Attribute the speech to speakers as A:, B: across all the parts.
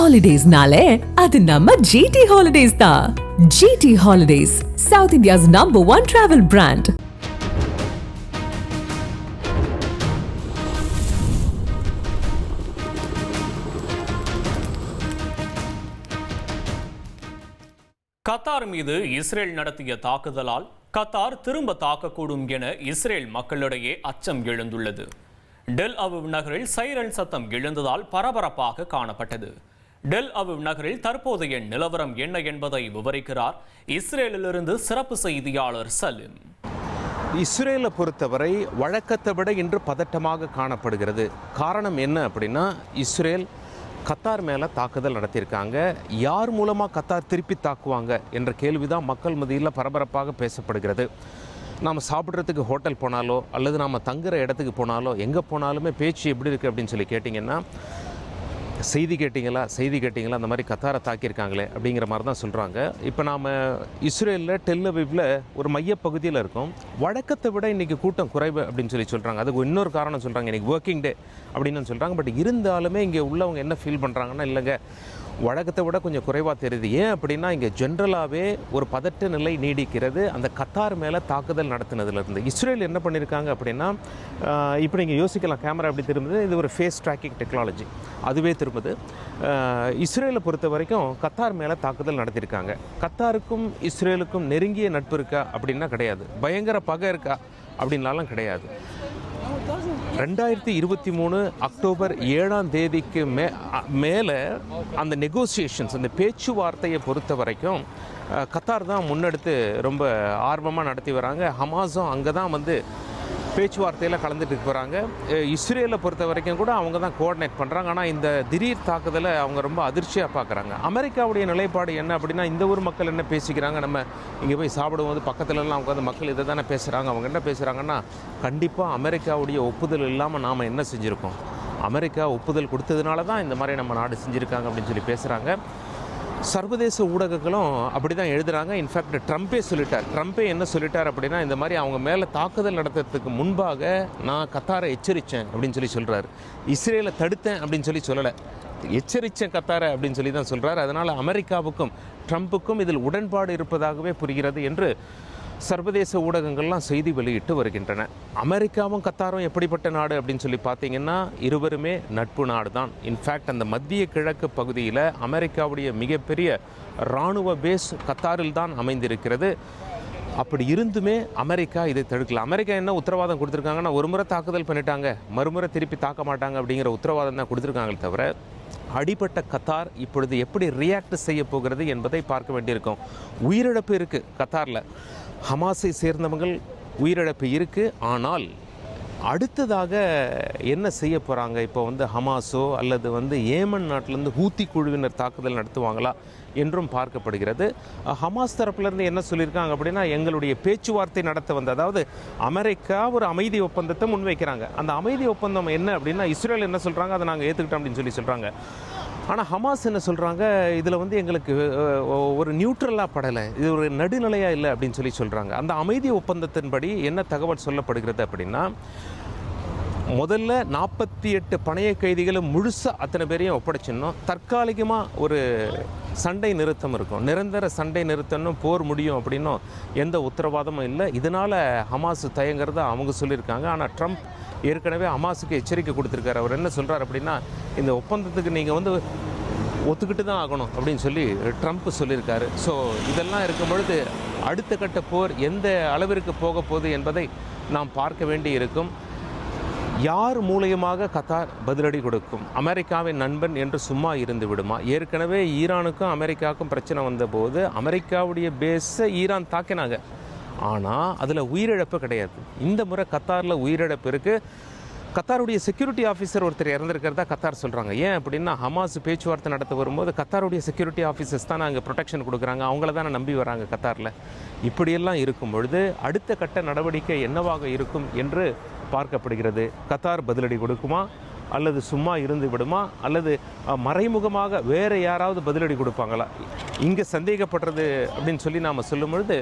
A: ஹாலிடேஸ்னாலே அது நம்ம ஜிடி ஹாலிடேஸ் தான். GT holidays, south India's #1 travel brand.
B: Qatar மீது இஸ்ரேல் நடத்திய தாக்குதலால் கத்தார் திரும்ப தாக்கக்கூடும் என இஸ்ரேல் மக்களிடையே அச்சம் எழுந்துள்ளது. டெல் அவிவ் நகரில் சைரன் சத்தம் எழுந்ததால் பரபரப்பாக காணப்பட்டது. டெல் அவிவ் நகரில் தற்போதைய நிலவரம் என்ன என்பதை விவரிக்கிறார் இஸ்ரேலிலிருந்து சிறப்பு செய்தியாளர் சலிம்.
C: இஸ்ரேலை பொறுத்தவரை வழக்கத்தை விட இன்று பதட்டமாக காணப்படுகிறது. காரணம் என்ன அப்படின்னா, இஸ்ரேல் கத்தார் மேலே தாக்குதல் நடத்தியிருக்காங்க. யார் மூலமாக கத்தார் திருப்பி தாக்குவாங்க என்ற கேள்விதான் மக்கள் மத்தியில் பரபரப்பாக பேசப்படுகிறது. நாம் சாப்பிட்றதுக்கு ஹோட்டல் போனாலோ அல்லது நாம் தங்குற இடத்துக்கு போனாலோ எங்கே போனாலுமே பேச்சு எப்படி இருக்குது அப்படின்னு சொல்லி கேட்டிங்கன்னா, செய்தி கேட்டிங்களா அந்த மாதிரி கத்தாரை தாக்கியிருக்காங்களே அப்படிங்கிற மாதிரி தான் சொல்கிறாங்க. இப்போ நாம் இஸ்ரேலில் டெல் அவிவ்ல ஒரு மையப்பகுதியில் இருக்கோம். வழக்கத்தை விட இன்றைக்கி கூட்டம் குறைவு அப்படின்னு சொல்லி சொல்கிறாங்க. அதுக்கு இன்னொரு காரணம் சொல்கிறாங்க, இன்றைக்கி ஒர்க்கிங் டே அப்படின்னு சொல்கிறாங்க. பட் இருந்தாலுமே இங்கே உள்ளவங்க என்ன ஃபீல் பண்ணுறாங்கன்னா, இல்லைங்க வழக்கத்தை விட கொஞ்சம் குறைவாக தெரியுது. ஏன் அப்படின்னா, இங்கே ஜென்ரலாகவே ஒரு பதட்ட நிலை நீடிக்கிறது அந்த கத்தார் மேலே தாக்குதல் நடத்தினதுலேருந்து. இஸ்ரேல் என்ன பண்ணியிருக்காங்க அப்படின்னா, இப்போ நீங்கள் யோசிக்கலாம், கேமரா எப்படி திரும்புது, இது ஒரு ஃபேஸ் ட்ராக்கிங் டெக்னாலஜி, அதுவே திரும்புது. இஸ்ரேலை பொறுத்த வரைக்கும் கத்தார் மேலே தாக்குதல் நடத்தியிருக்காங்க. கத்தாருக்கும் இஸ்ரேலுக்கும் நெருங்கிய நட்பு இருக்கா அப்படின்னா கிடையாது. பயங்கர பகை இருக்கா அப்படின்னாலும் கிடையாது. 2023 அக்டோபர் 7 மேலே அந்த நெகோசியேஷன்ஸ், அந்த பேச்சுவார்த்தையை பொறுத்த வரைக்கும் கத்தார் தான் முன்னெடுத்து ரொம்ப ஆர்வமாக நடத்தி வராங்க. ஹமாஸும் அங்கே தான் வந்து பேச்சுவார்த்தையில் கலந்துட்டு போகிறாங்க. இஸ்ரேலை பொறுத்த வரைக்கும் கூட அவங்க தான் கோஆர்டினேட் பண்ணுறாங்க. ஆனால் இந்த திடீர் தாக்குதலை அவங்க ரொம்ப அதிர்ச்சியாக பார்க்குறாங்க. அமெரிக்காவுடைய நிலைப்பாடு என்ன அப்படின்னா, இந்த ஊர் மக்கள் என்ன பேசிக்கிறாங்க, நம்ம இங்கே போய் சாப்பிடும்போது பக்கத்துலலாம் உட்காந்து மக்கள் இதை தானே பேசுகிறாங்க, அவங்க என்ன பேசுகிறாங்கன்னா, கண்டிப்பாக அமெரிக்காவுடைய ஒப்புதல் இல்லாமல் நாம் என்ன செஞ்சுருக்கோம், அமெரிக்கா ஒப்புதல் கொடுத்ததுனால தான் இந்த மாதிரி நம்ம நாடு செஞ்சுருக்காங்க அப்படின்னு சொல்லி பேசுகிறாங்க. சர்வதேச ஊடகங்களும் அப்படி தான் எழுதுகிறாங்க. இன்ஃபேக்ட் ட்ரம்ப்பே என்ன சொல்லிட்டார் அப்படின்னா, இந்த மாதிரி அவங்க மேலே தாக்குதல் நடத்துறதுக்கு முன்பாக நான் கத்தாரை எச்சரித்தேன் அப்படின்னு சொல்லி சொல்கிறார். இஸ்ரேலை தடுத்தேன் அப்படின்னு சொல்லி சொல்லலை, எச்சரித்தேன் கத்தாரை அப்படின்னு சொல்லி தான் சொல்கிறார். அதனால் அமெரிக்காவுக்கும் ட்ரம்ப்புக்கும் இதில் உடன்பாடு இருப்பதாகவே புரிகிறது என்று சர்வதேச ஊடகங்கள்லாம் செய்தி வெளியிட்டு வருகின்றன. அமெரிக்காவும் கத்தாரும் எப்படிப்பட்ட நாடு அப்படின்னு சொல்லி பார்த்தீங்கன்னா, இருவருமே நட்பு நாடு தான். இன்ஃபேக்ட் அந்த மத்திய கிழக்கு பகுதியில் அமெரிக்காவுடைய மிகப்பெரிய இராணுவ பேஸ் கத்தாரில் தான் அமைந்திருக்கிறது. அப்படி இருந்துமே அமெரிக்கா இதை தடுக்கல. அமெரிக்கா என்ன உத்தரவாதம் கொடுத்துருக்காங்கன்னா, ஒரு முறை தாக்குதல் பண்ணிட்டாங்க, மறுமுறை திருப்பி தாக்க மாட்டாங்க அப்படிங்கிற உத்தரவாதம் தான் கொடுத்துருக்காங்களே தவிர, அடிப்பட்ட கத்தார் இப்பொழுது எப்படி ரியாக்ட் செய்ய போகிறது என்பதை பார்க்க வேண்டியிருக்கும். உயிரிழப்பு இருக்குது கத்தாரில், ஹமாஸை சேர்ந்தவங்கள் உயிரிழப்பு இருக்குது. ஆனால் அடுத்ததாக என்ன செய்ய போகிறாங்க, இப்போ வந்து ஹமாஸோ அல்லது வந்து ஏமன் நாட்டிலேருந்து ஹூத்தி குழுவினர் தாக்குதல் நடத்துவாங்களா என்றும் பார்க்கப்படுகிறது. ஹமாஸ் தரப்புலேருந்து என்ன சொல்லியிருக்காங்க அப்படின்னா, எங்களுடைய பேச்சுவார்த்தை நடத்த வந்த, அதாவது அமெரிக்கா ஒரு அமைதி ஒப்பந்தத்தை முன்வைக்கிறாங்க. அந்த அமைதி ஒப்பந்தம் என்ன அப்படின்னா, இஸ்ரேல் என்ன சொல்கிறாங்க, அதை நாங்கள் ஏற்றுக்கிட்டோம் அப்படின்னு சொல்லி சொல்கிறாங்க. ஆனால் ஹமாஸ் என்ன சொல்கிறாங்க, இதில் வந்து எங்களுக்கு ஒரு நியூட்ரலாக படலை, இது ஒரு நடுநிலையாக இல்லை அப்படின்னு சொல்லி சொல்கிறாங்க. அந்த அமைதி ஒப்பந்தத்தின்படி என்ன தகவல் சொல்லப்படுகிறது அப்படின்னா, முதல்ல 48 பணைய கைதிகளை முழுசாக அத்தனை பேரையும் ஒப்படைச்சிடணும். தற்காலிகமாக ஒரு சண்டை நிறுத்தம் இருக்கும், நிரந்தர சண்டை நிறுத்தம்னு போர் முடியும் அப்படின்னும் எந்த உத்தரவாதமும் இல்லை. இதனால் ஹமாஸ் தயங்கிறத அவங்க சொல்லியிருக்காங்க. ஆனால் ட்ரம்ப் ஏற்கனவே ஹமாஸுக்கு எச்சரிக்கை கொடுத்துருக்காரு. அவர் என்ன சொல்கிறார் அப்படின்னா, இந்த ஒப்பந்தத்துக்கு நீங்கள் வந்து ஒத்துக்கிட்டு தான் ஆகணும் அப்படின்னு சொல்லி ட்ரம்ப் சொல்லியிருக்காரு. ஸோ இதெல்லாம் இருக்கும் பொழுது அடுத்த கட்ட போர் எந்த அளவிற்கு போக போகுது என்பதை நாம் பார்க்க வேண்டி இருக்கும். யார் மூலியமாக கத்தார் பதிலடி கொடுக்கும்? அமெரிக்காவின் நண்பன் என்று சும்மா இருந்து விடுமா? ஏற்கனவே ஈரானுக்கும் அமெரிக்காவுக்கும் பிரச்சனை வந்தபோது அமெரிக்காவுடைய பேஸை ஈரான் தாக்கினாங்க, ஆனால் அதில் உயிரிழப்பு கிடையாது. இந்த முறை கத்தாரில் உயிரிழப்பு இருக்குது. கத்தாருடைய செக்யூரிட்டி ஆஃபீஸர் ஒருத்தர் இறந்துருக்கிறதா கத்தார் சொல்கிறாங்க. ஏன் அப்படின்னா, ஹமாஸ் பேச்சுவார்த்தை நடத்த வரும்போது கத்தாருடைய செக்யூரிட்டி ஆஃபீஸர்ஸ் தான் அங்கே ப்ரொடெக்ஷன் கொடுக்குறாங்க, அவங்கள தானே நம்பி வராங்க கத்தாரில். இப்படியெல்லாம் இருக்கும் பொழுது அடுத்த கட்ட நடவடிக்கை என்னவாக இருக்கும் என்று பார்க்கப்படுகிறது. கத்தார் பதிலடி கொடுக்குமா, அல்லது சும்மா இருந்து விடுமா, அல்லது மறைமுகமாக வேறு யாராவது பதிலடி கொடுப்பாங்களா? இங்கே சந்தேகப்படுறது அப்படின்னு சொல்லி நாம் சொல்லும் பொழுது,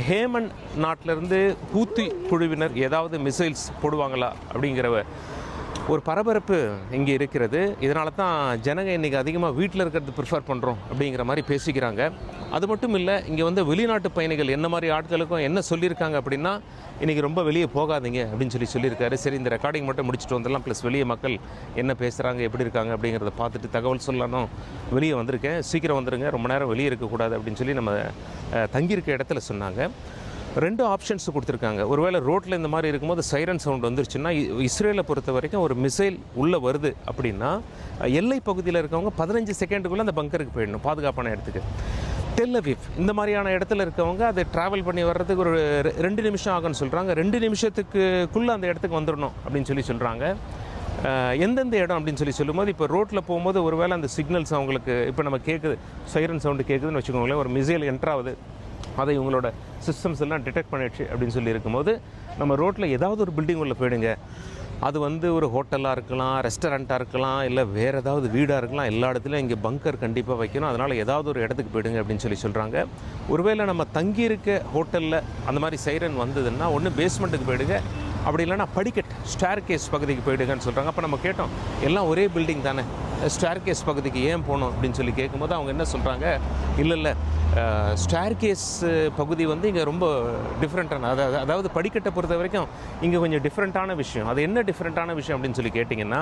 C: ஹேமன் நாட்டிலிருந்து ஹூத்தி குழுவினர் ஏதாவது மிசைல்ஸ் போடுவாங்களா அப்படிங்கிற ஒரு பரபரப்பு இங்கே இருக்கிறது. இதனால தான் ஜனங்க இன்றைக்கி அதிகமாக வீட்டில் இருக்கிறது ப்ரிஃபர் பண்ணுறோம் அப்படிங்கிற மாதிரி பேசிக்கிறாங்க. அது மட்டும் இல்லை, இங்கே வந்து வெளிநாட்டு பயணிகள் என்ன மாதிரி ஆட்களுக்கும் என்ன சொல்லியிருக்காங்க அப்படின்னா, இன்றைக்கி ரொம்ப வெளியே போகாதீங்க அப்படின்னு சொல்லியிருக்காரு. சரி, இந்த ரெக்கார்டிங் மட்டும் முடிச்சுட்டு வந்துடலாம், ப்ளஸ் வெளியே மக்கள் என்ன பேசுகிறாங்க, எப்படி இருக்காங்க அப்படிங்கிறத பார்த்துட்டு தகவல் சொல்லணும் வெளியே வந்திருக்கேன், சீக்கிரம் வந்துடுங்க, ரொம்ப நேரம் வெளியே இருக்கக்கூடாது அப்படின்னு சொல்லி நம்ம தங்கியிருக்க இடத்துல சொன்னாங்க. 2 ஆப்ஷன்ஸ் கொடுத்துருக்காங்க. ஒருவேளை ரோட்டில் இந்த மாதிரி இருக்கும்போது சைரன் சவுண்ட் வந்துருச்சுன்னா, இஸ்ரேலை பொறுத்த வரைக்கும் ஒரு மிசைல் உள்ளே வருது அப்படின்னா எல்லை பகுதியில் இருக்கவங்க 15 செகண்டுக்குள்ளே அந்த பங்கருக்கு போயிடணும், பாதுகாப்பான இடத்துக்கு. டெல் அவீவ் இந்த மாதிரியான இடத்துல இருக்கவங்க அதை ட்ராவல் பண்ணி வர்றதுக்கு ஒரு 2 நிமிஷம் ஆகும்னு சொல்கிறாங்க. 2 நிமிஷத்துக்குள்ளே அந்த இடத்துக்கு வந்துடணும் அப்படின்னு சொல்கிறாங்க. எந்தெந்த இடம் அப்படின்னு சொல்லும்போது, இப்போ ரோட்டில் போகும்போது ஒருவேளை அந்த சிக்னல்ஸ் அவங்களுக்கு இப்போ நம்ம கேட்குது, சைரன் சவுண்டு கேட்குதுன்னு வச்சுக்கோங்களேன், ஒரு மிசைல் என்ட்ராகுது, அதை இவங்களோட சிஸ்டம்ஸ் எல்லாம் டிடெக்ட் பண்ணிடுச்சு அப்படின்னு சொல்லி இருக்கும்போது, நம்ம ரோட்டில் ஏதாவது ஒரு பில்டிங் உள்ள போயிடுங்க. அது வந்து ஒரு ஹோட்டலாக இருக்கலாம், ரெஸ்டாரண்ட்டாக இருக்கலாம், இல்லை வேறு ஏதாவது வீடாக இருக்கலாம், எல்லா இடத்துலையும் இங்கே பங்கர் கண்டிப்பாக வைக்கணும். அதனால் ஏதாவது ஒரு இடத்துக்கு போயிடுங்க அப்படின்னு சொல்கிறாங்க. ஒருவேளை நம்ம தங்கியிருக்க ஹோட்டலில் அந்த மாதிரி சைரன் வந்ததுன்னா, ஒன்று பேஸ்மெண்ட்டுக்கு போயிடுங்க, அப்படி இல்லைன்னா படிக்கட் ஸ்டேர் கேஸ் பகுதிக்கு போயிடுங்கன்னு சொல்கிறாங்க. அப்போ நம்ம கேட்டோம், எல்லாம் ஒரே பில்டிங் தானே, ஸ்டேர் கேஸ் பகுதிக்கு ஏன் போகணும் அப்படின்னு கேட்கும்போது அவங்க என்ன சொல்கிறாங்க, இல்லை ஸ்டேர் கேஸ் பகுதி வந்து இங்கே ரொம்ப டிஃப்ரெண்ட்டான, அதாவது படிக்கட்டை பொறுத்த வரைக்கும் இங்கே கொஞ்சம் டிஃப்ரெண்ட்டான விஷயம். அது என்ன டிஃப்ரெண்ட்டான விஷயம் அப்படின்னு கேட்டிங்கன்னா,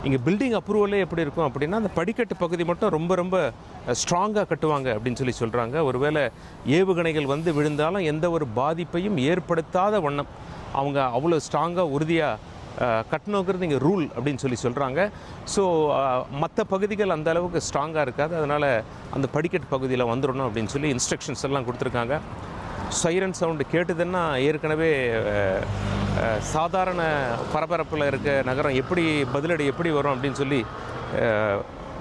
C: இங்கே பில்டிங் அப்ரூவலே எப்படி இருக்கும் அப்படின்னா, அந்த படிக்கட்டு பகுதி மட்டும் ரொம்ப ரொம்ப ஸ்ட்ராங்காக கட்டுவாங்க அப்படின்னு சொல்கிறாங்க. ஒருவேளை ஏவுகணைகள் வந்து விழுந்தாலும் எந்த ஒரு பாதிப்பையும் ஏற்படுத்தாத வண்ணம் அவங்க அவ்வளோ ஸ்ட்ராங்காக உறுதியாக கட்டணுங்கிறது இங்கே ரூல் அப்படின்னு சொல்கிறாங்க. ஸோ மற்ற பகுதிகள் அந்த அளவுக்கு ஸ்ட்ராங்காக இருக்காது, அதனால் அந்த படிக்கட்டு பகுதியில் வந்துடணும் அப்படின்னு இன்ஸ்ட்ரக்ஷன்ஸ் எல்லாம் கொடுத்துருக்காங்க. சைரன் சவுண்டு கேட்டுதுன்னா ஏற்கனவே சாதாரண பரபரப்பில் இருக்க நகரம் எப்படி பதிலடி எப்படி வரும் அப்படின்னு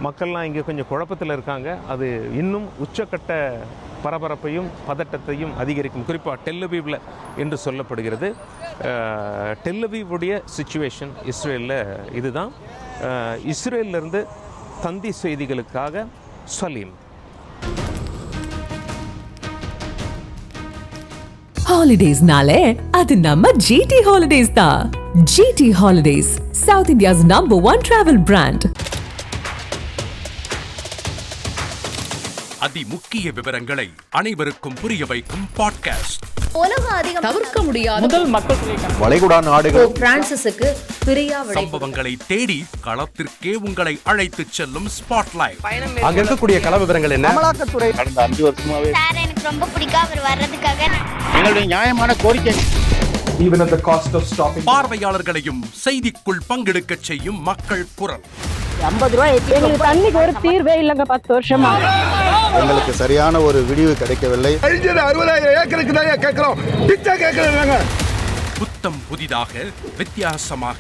C: மக்கள்லாம் இங்கே கொஞ்சம் குழப்பத்தில் இருக்காங்க. அது இன்னும் உச்சக்கட்ட பரபரப்பையும் பதட்டத்தையும் அதிகரிக்கும், குறிப்பாக டெல் அவீவில் என்று சொல்லப்படுகிறது. டெல் அவீவுடைய சிச்சுவேஷன் இஸ்ரேலில் இதுதான். இஸ்ரேலிருந்து தந்தி செய்திகளுக்காக சலீம்.
A: ஹாலிடேஸ்னாலே அது நம்ம ஜிடி ஹாலிடேஸ் தான். GT holidays, south India's #1 travel brand.
D: அதிமுக்கிய விவரங்களை அனைவருக்கும் புரிய வைக்கும் பாட்காஸ்ட்.
E: தவிர்க்க முடியாத
F: முதல் மக்கள்
G: வளைகுடா நாடுகள்
E: பிரான்சிஸுக்கு பிரியா
D: சம்பவங்களை தேடி களத்திற்கே உங்களை அழைத்து செல்லும் ஸ்பாட்லைட்.
G: அங்க இருக்கக்கூடிய கள விவரங்கள் என்ன?
F: அமலாக்கத்துறை கடந்த 5 வருஷமாவே
H: சார் எனக்கு ரொம்ப பிடிக்கும் அவர் வர்றதுக்காக.
F: எங்களுடைய நியாயமான கோரிக்கை.
G: Even at the cost of stopping.
D: பார்வையாளர்களையும் செய்திக்குள் பங்கெடுக்க செய்யும் மக்கள் குரல்.
I: 50 ரூபாய் எங்களுக்கு தண்ணிக்கு ஒரு தீர்வே இல்லைங்க 10 வருஷமா.
G: எங்களுக்கு சரியான ஒரு விடிவு கிடைக்கவில்லை.
F: 60,000 ஏக்கருக்கு தான் கேட்கிறோம், பிச்சை கேட்கறாங்க.
D: புத்தம் புதிதாக வித்தியாசமாக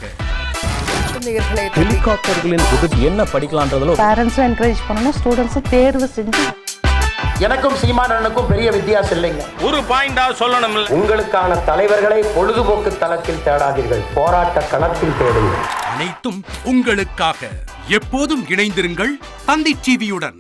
F: ஹெலிகாப்டர்களின் உதவி என்ன படிக்கலாம்ன்றதுல
I: பேரண்ட்ஸும் என்கரேஜ் பண்ணணும், ஸ்டூடெண்ட்ஸும் தேர்வு செஞ்சு.
J: எனக்கும் சீமானனுக்கும் பெரிய வித்தியாசம் இல்லைங்க.
F: ஒரு பாயிண்டா சொல்லணும்.
J: உங்களுக்கான தலைவர்களை பொழுதுபோக்கு தளத்தில் தேடாதீர்கள், போராட்ட களத்தில் தேடுங்கள்.
D: அனைத்தும் உங்களுக்காக. எப்போதும் இணைந்திருங்கள் தந்தி டிவியுடன்.